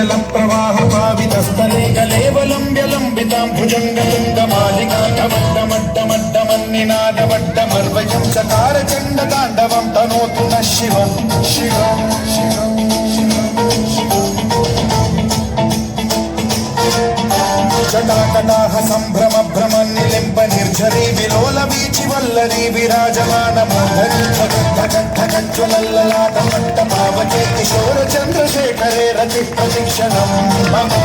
जल प्रवाह पावितस्थले कलेवलम्ब्य लम्बितां भुजङ्गलिङ्गमालिकाटमड्डमड्डमड्डमन्निनादवड्डमर्वयं चकार चण्डताण्डवं तनोतु नः शिवं शिवं शिवं जटाकटाह सम्भ्रम भ्रमन्निलिम्ब निर्झरी विलोल वीचि वल्लरी विराजमान मोहरी धगद्धगज्ज्वलल्ललाटमट्ट पावके किशोर चन्द्रशेखरे रति प्रतीक्षणम् मम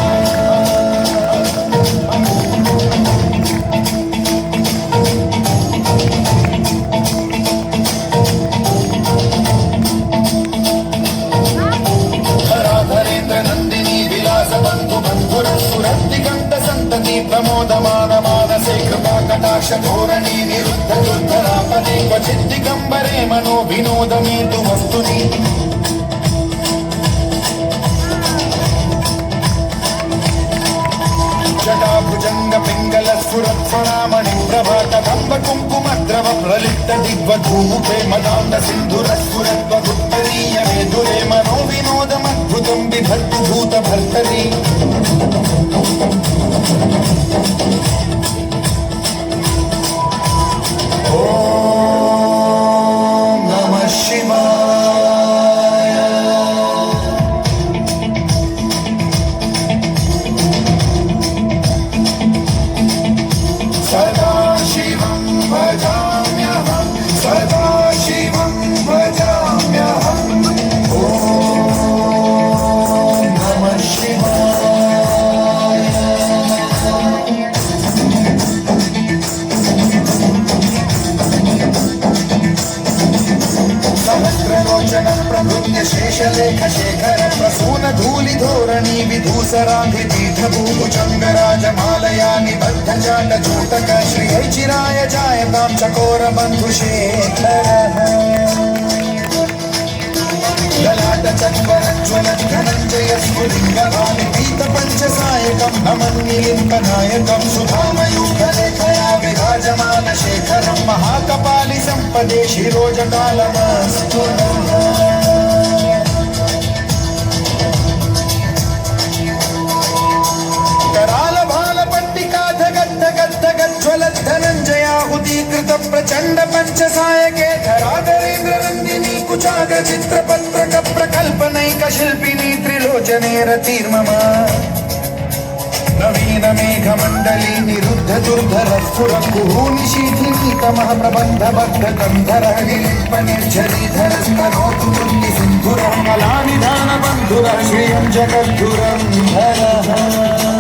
प्रमोदमान मानसे कृपा कटाक्ष धोरणी निरुद्ध दुर्धरापदे क्वचित् दिगम्बरे मनो विनोदमेतु वस्तुनि जटाभुजङ्ग पिङ्गल स्फुरत्फणामणि प्रभा कदम्ब कुङ्कुमद्रव प्रलिप्त दिग्वधूमुखे मदान्त सिन्धुरस्फुरत्वदुत्तरीय मेधुरे मनो विनोदमद्भुतं बिभर्तु भूतभर्तरी शेषलेख शेखर प्रसून धूलि धोरणी विधूसराधिपीठ भूभुजङ्गराजमालया निबद्ध चाण्ड चूटक श्रियै चिराय जायतां चकोर बन्धुशेखरः ललाट चक्वरज्ज्वल धनञ्जय स्फुलिङ्गवाणि पीत पञ्चसायकं नमन्निलिम्बनायकं सुधामयूखलेखया विराजमान शेखरं महाकपालि सम्पदे शिरोजकालमस्तु धनञ्जयाहुतीकृत प्रचण्ड पञ्चसायके धराधरेन्द्र नन्दिनी कुचाग चित्रपत्रक प्रकल्पनैक शिल्पिनी त्रिलोचने रतिर्मम नवीन मेघमण्डली निरुद्ध दुर्धर स्फुर कुहूनिशीथिनी तमः प्रबन्ध बद्ध कन्धरः निलिम्ब निर्झरीधर स्मरोतु तुल्लि सिन्धुरः मलानिधान बन्धुरः श्रियं जगद्धुरं धरः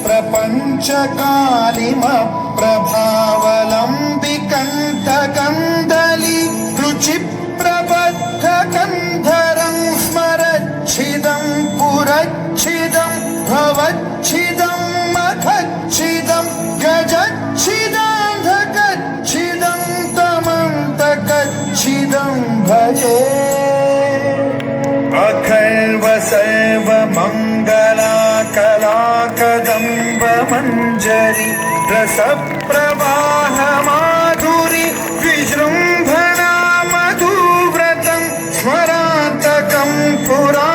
प्रपञ्चकालिम प्रभावलम्बिकण्ठकन्दली रुचिप्रबद्धकन्धरं स्मरच्छिदं पुरच्छिदं भवच्छिदं मखच्छिदं गजच्छिदान्धकच्छिदं तमन्तकच्छिदं भजे अखर्व सर्व मङ्गला कलाकदम्ब मञ्जरी रसप्रवाह माधुरी विजृम्भणा मधुव्रतं स्मरातकं पुरा